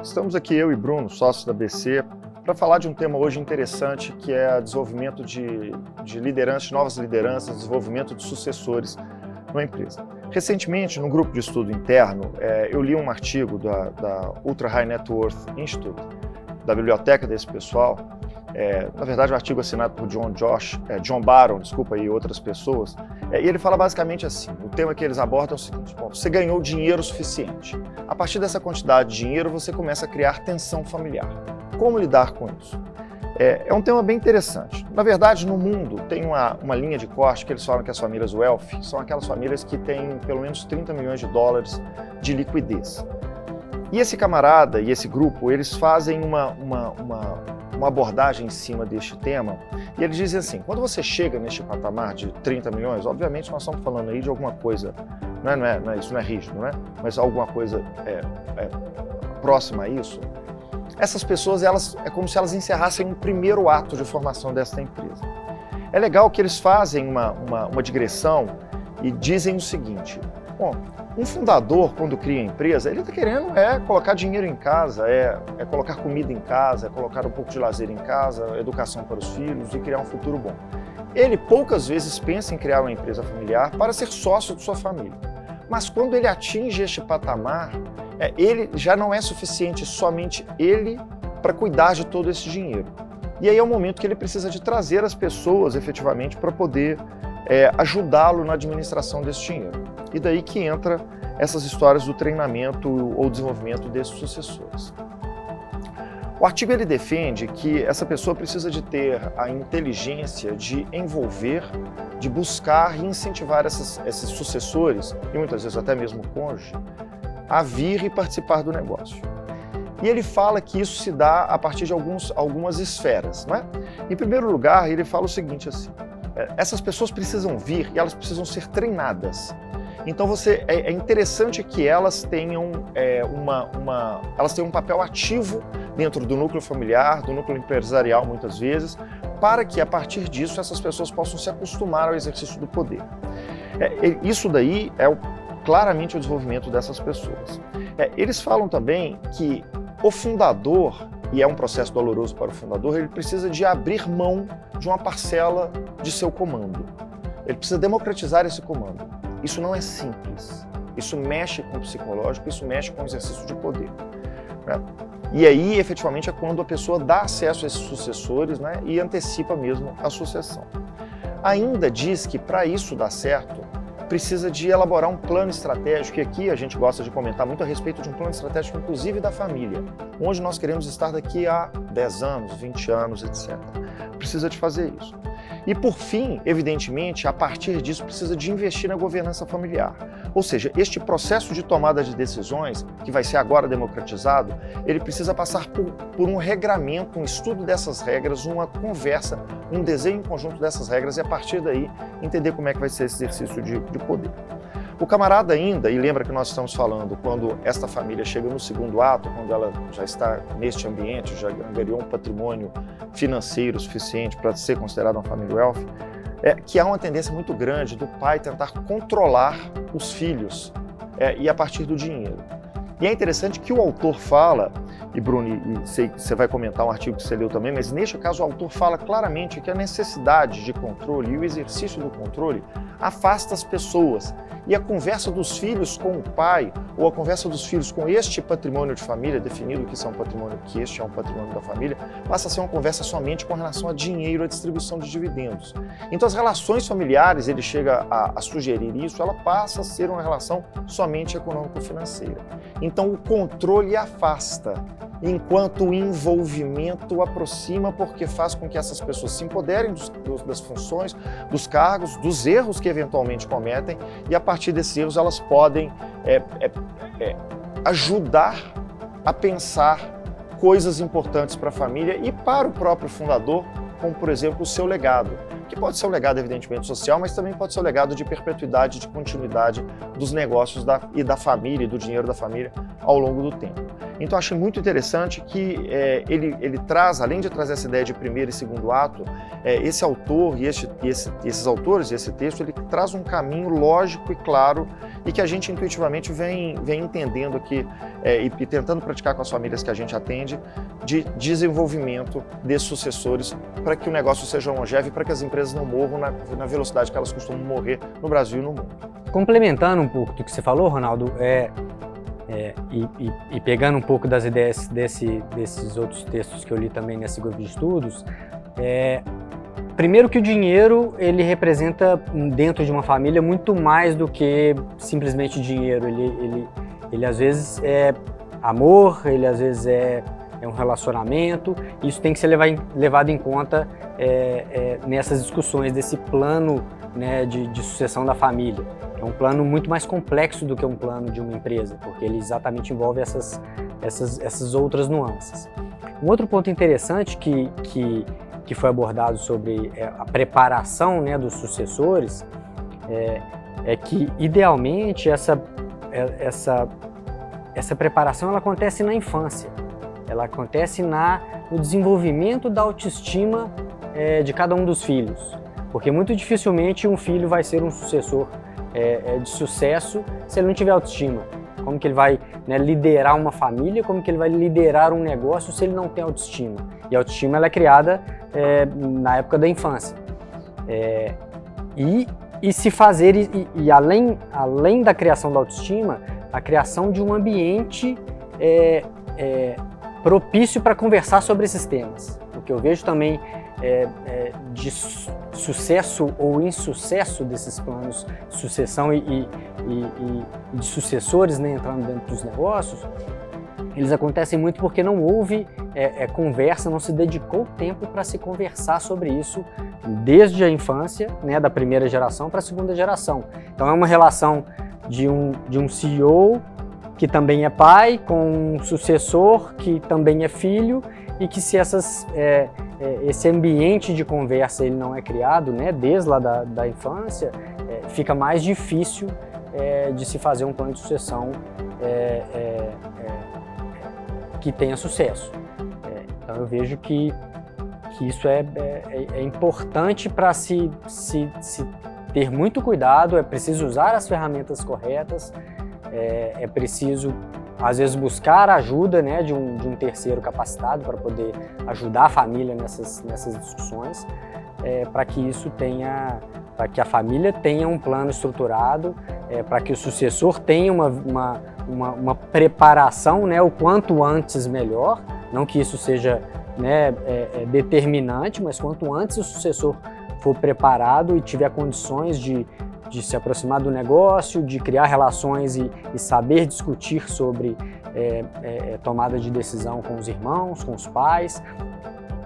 Estamos aqui eu e Bruno, sócios da BC, para falar de um tema hoje interessante que é o desenvolvimento de lideranças, de novas lideranças, desenvolvimento de sucessores numa empresa. Recentemente, num grupo de estudo interno, eu li um artigo da Ultra High Net Worth Institute, da biblioteca desse pessoal. Na verdade, o artigo assinado por John Barron, e outras pessoas, e ele fala basicamente assim: o tema que eles abordam é o seguinte: bom, você ganhou dinheiro suficiente. A partir dessa quantidade de dinheiro, você começa a criar tensão familiar. Como lidar com isso? É um tema bem interessante. Na verdade, no mundo tem uma linha de corte que eles falam que as famílias wealthy são aquelas famílias que têm pelo menos 30 milhões de dólares de liquidez. E esse camarada e esse grupo, eles fazem uma abordagem em cima deste tema, e eles dizem assim: quando você chega neste patamar de 30 milhões, obviamente nós estamos falando aí de alguma coisa, isso não é rígido, né? Mas alguma coisa próxima a isso. Essas pessoas, é como se elas encerrassem um primeiro ato de formação desta empresa. É legal que eles fazem uma digressão e dizem o seguinte: bom, um fundador, quando cria a empresa, ele está querendo colocar dinheiro em casa, colocar comida em casa, colocar um pouco de lazer em casa, educação para os filhos e criar um futuro bom. Ele poucas vezes pensa em criar uma empresa familiar para ser sócio de sua família. Mas quando ele atinge este patamar, ele já não é suficiente somente ele para cuidar de todo esse dinheiro. E aí é o momento que ele precisa de trazer as pessoas efetivamente para poder ajudá-lo na administração desse dinheiro. E daí que entra essas histórias do treinamento ou desenvolvimento desses sucessores. O artigo ele defende que essa pessoa precisa de ter a inteligência de envolver, de buscar e incentivar esses sucessores, e muitas vezes até mesmo o cônjuge, a vir e participar do negócio. E ele fala que isso se dá a partir de algumas esferas, não é? Em primeiro lugar, ele fala o seguinte assim: essas pessoas precisam vir e elas precisam ser treinadas. Então é interessante que elas tenham um papel ativo dentro do núcleo familiar, do núcleo empresarial muitas vezes, para que a partir disso essas pessoas possam se acostumar ao exercício do poder. Isso daí claramente o desenvolvimento dessas pessoas. Eles falam também que o fundador, e é um processo doloroso para o fundador, ele precisa de abrir mão de uma parcela de seu comando. Ele precisa democratizar esse comando. Isso não é simples. Isso mexe com o psicológico, isso mexe com o exercício de poder, né? E aí, efetivamente, é quando a pessoa dá acesso a esses sucessores, né, e antecipa mesmo a sucessão. Ainda diz que para isso dar certo, precisa de elaborar um plano estratégico, e aqui a gente gosta de comentar muito a respeito de um plano estratégico, inclusive da família, onde nós queremos estar daqui a 10 anos, 20 anos, etc. Precisa de fazer isso. E por fim, evidentemente, a partir disso precisa de investir na governança familiar. Ou seja, este processo de tomada de decisões, que vai ser agora democratizado, ele precisa passar por um regramento, um estudo dessas regras, uma conversa, um desenho conjunto dessas regras e a partir daí entender como é que vai ser esse exercício de poder. O camarada ainda, e lembra que nós estamos falando quando esta família chega no segundo ato, quando ela já está neste ambiente, já ganhou um patrimônio financeiro suficiente para ser considerada uma família wealthy, que há uma tendência muito grande do pai tentar controlar os filhos e a partir do dinheiro. E é interessante que o autor fala, e Bruno, e sei que você vai comentar um artigo que você leu também, mas neste caso o autor fala claramente que a necessidade de controle e o exercício do controle afasta as pessoas. E a conversa dos filhos com o pai, ou a conversa dos filhos com este patrimônio de família, definido que isso é um patrimônio, que este é um patrimônio da família, passa a ser uma conversa somente com relação a dinheiro, a distribuição de dividendos. Então as relações familiares, ele chega a sugerir isso, ela passa a ser uma relação somente econômico-financeira. Então o controle afasta, enquanto o envolvimento aproxima, porque faz com que essas pessoas se empoderem das funções, dos cargos, dos erros que eventualmente cometem, e a partir desses erros elas podem ajudar a pensar coisas importantes para a família e para o próprio fundador, como por exemplo o seu legado, que pode ser um legado evidentemente social, mas também pode ser um legado de perpetuidade, de continuidade dos negócios e da família, e do dinheiro da família ao longo do tempo. Então achei muito interessante que ele traz, além de trazer essa ideia de primeiro e segundo ato, esse autor e esses autores e esse texto, ele traz um caminho lógico e claro e que a gente intuitivamente vem entendendo aqui e tentando praticar com as famílias que a gente atende, de desenvolvimento desses sucessores para que o negócio seja longevo e para que as empresas não morram na velocidade que elas costumam morrer no Brasil e no mundo. Complementando um pouco do que você falou, Ronaldo, e pegando um pouco das ideias desses outros textos que eu li também nesse grupo de estudos, primeiro que o dinheiro, ele representa dentro de uma família muito mais do que simplesmente dinheiro. Ele às vezes é amor, ele às vezes é um relacionamento. Isso tem que ser levado em conta nessas discussões desse plano, né, de sucessão da família. É um plano muito mais complexo do que um plano de uma empresa, porque ele exatamente envolve essas outras nuances. Um outro ponto interessante que foi abordado sobre a preparação, né, dos sucessores é que, idealmente, essa preparação ela acontece na infância. Ela acontece no desenvolvimento da autoestima de cada um dos filhos, porque muito dificilmente um filho vai ser um sucessor de sucesso se ele não tiver autoestima. Como que ele vai, né, liderar uma família, como que ele vai liderar um negócio se ele não tem autoestima? E a autoestima ela é criada na época da infância. E se fazer, além da criação da autoestima, a criação de um ambiente propício para conversar sobre esses temas. O que eu vejo também de sucesso ou insucesso desses planos de sucessão e de sucessores, né, entrando dentro dos negócios, eles acontecem muito porque não houve conversa, não se dedicou tempo para se conversar sobre isso desde a infância, né, da primeira geração para a segunda geração. Então é uma relação de um CEO que também é pai, com um sucessor que também é filho, e que se esse ambiente de conversa ele não é criado, né, desde lá da infância, fica mais difícil de se fazer um plano de sucessão que tenha sucesso. Então eu vejo que isso é importante para se ter muito cuidado, é preciso usar as ferramentas corretas, é preciso, às vezes, buscar a ajuda, né, de um terceiro capacitado para poder ajudar a família nessas discussões, para que a família tenha um plano estruturado, para que o sucessor tenha uma preparação, né, o quanto antes melhor, não que isso seja, né, determinante, mas quanto antes o sucessor for preparado e tiver condições de se aproximar do negócio, de criar relações e saber discutir sobre tomada de decisão com os irmãos, com os pais.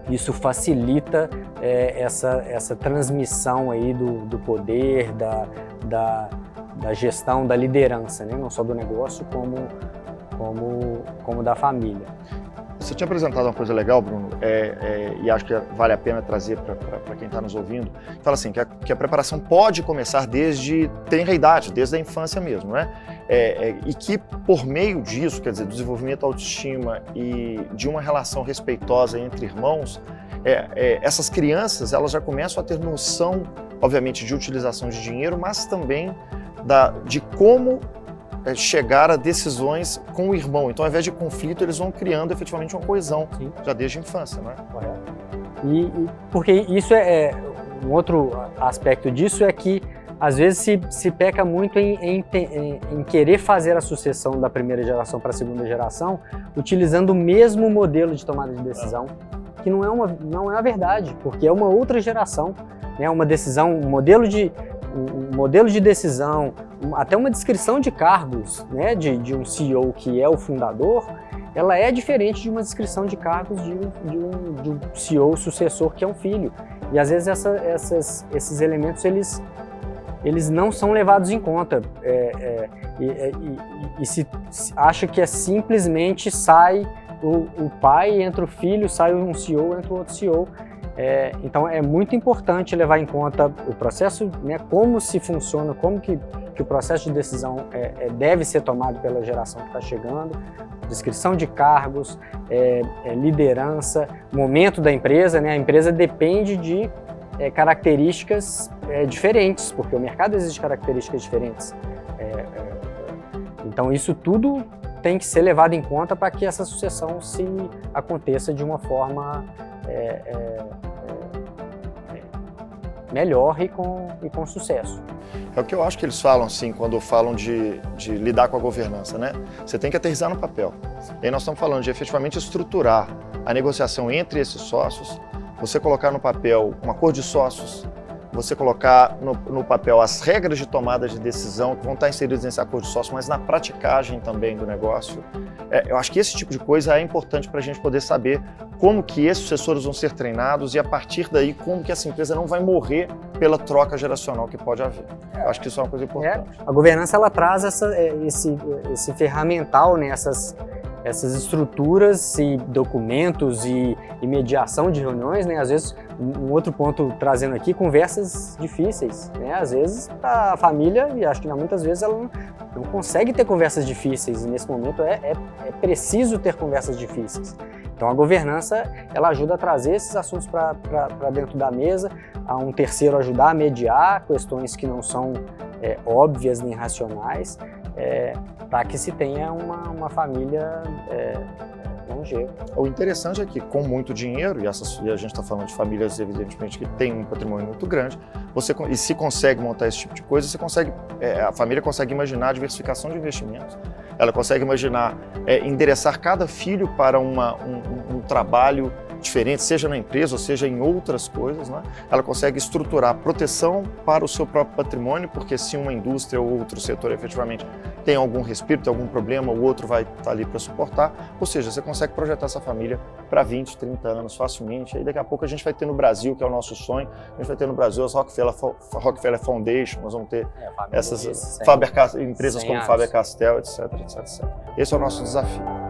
Isso facilita essa transmissão aí do poder, da gestão, da liderança, né? Não só do negócio, como da família. Você tinha apresentado uma coisa legal, Bruno, e acho que vale a pena trazer para quem está nos ouvindo. Fala assim, que a preparação pode começar desde tenra idade, desde a infância mesmo, né? E que por meio disso, quer dizer, do desenvolvimento da autoestima e de uma relação respeitosa entre irmãos, essas crianças elas já começam a ter noção, obviamente, de utilização de dinheiro, mas também de como chegar a decisões com o irmão. Então, ao invés de conflito, eles vão criando efetivamente uma coesão. Sim. Já desde a infância, né? Correto. Porque isso um outro aspecto disso é que às vezes se peca muito em querer fazer a sucessão da primeira geração para a segunda geração utilizando o mesmo modelo de tomada de decisão, que não é a verdade, porque é uma outra geração, né? Uma decisão, um modelo de decisão, até uma descrição de cargos, né, de um CEO que é o fundador, ela é diferente de uma descrição de cargos de um CEO sucessor que é um filho. E às vezes esses elementos eles não são levados em conta e se acha que simplesmente sai o pai, entra o filho, sai um CEO, entra o outro CEO. Então é muito importante levar em conta o processo, né, como se funciona, como que o processo de decisão deve ser tomado pela geração que está chegando, descrição de cargos, liderança, momento da empresa, né? A empresa depende de características diferentes, porque o mercado exige características diferentes. Então isso tudo tem que ser levado em conta para que essa sucessão se aconteça de uma forma melhor e com sucesso. É o que eu acho que eles falam, assim, quando falam de lidar com a governança, né? Você tem que aterrissar no papel. E aí nós estamos falando de efetivamente estruturar a negociação entre esses sócios, você colocar no papel um acordo de sócios, você colocar no papel as regras de tomada de decisão que vão estar inseridas nesse acordo de sócio, mas na praticagem também do negócio. Eu acho que esse tipo de coisa é importante para a gente poder saber como que esses sucessores vão ser treinados e, a partir daí, como que essa empresa não vai morrer pela troca geracional que pode haver. Eu acho que isso é uma coisa importante. A governança, ela traz esse ferramental, né, essas estruturas e documentos e mediação de reuniões, né? Às vezes, um outro ponto trazendo aqui, conversas difíceis, né? Às vezes a família, e acho que muitas vezes ela não consegue ter conversas difíceis, e nesse momento é preciso ter conversas difíceis. Então a governança, ela ajuda a trazer esses assuntos para dentro da mesa, a um terceiro ajudar a mediar questões que não são óbvias nem racionais, para que se tenha uma família longeva. O interessante é que, com muito dinheiro, e a gente está falando de famílias, evidentemente, que têm um patrimônio muito grande, e se consegue montar esse tipo de coisa, a família consegue imaginar a diversificação de investimentos, ela consegue imaginar endereçar cada filho para um trabalho diferente, seja na empresa ou seja em outras coisas, né? Ela consegue estruturar proteção para o seu próprio patrimônio, porque se uma indústria ou outro setor efetivamente tem algum respiro, tem algum problema, o outro vai estar ali para suportar, ou seja, você consegue projetar essa família para 20, 30 anos facilmente, aí daqui a pouco a gente vai ter no Brasil, que é o nosso sonho, a gente vai ter no Brasil as Rockefeller Foundation, nós vamos ter essas empresas como Faber-Castell, etc, etc, etc. Esse é o nosso desafio.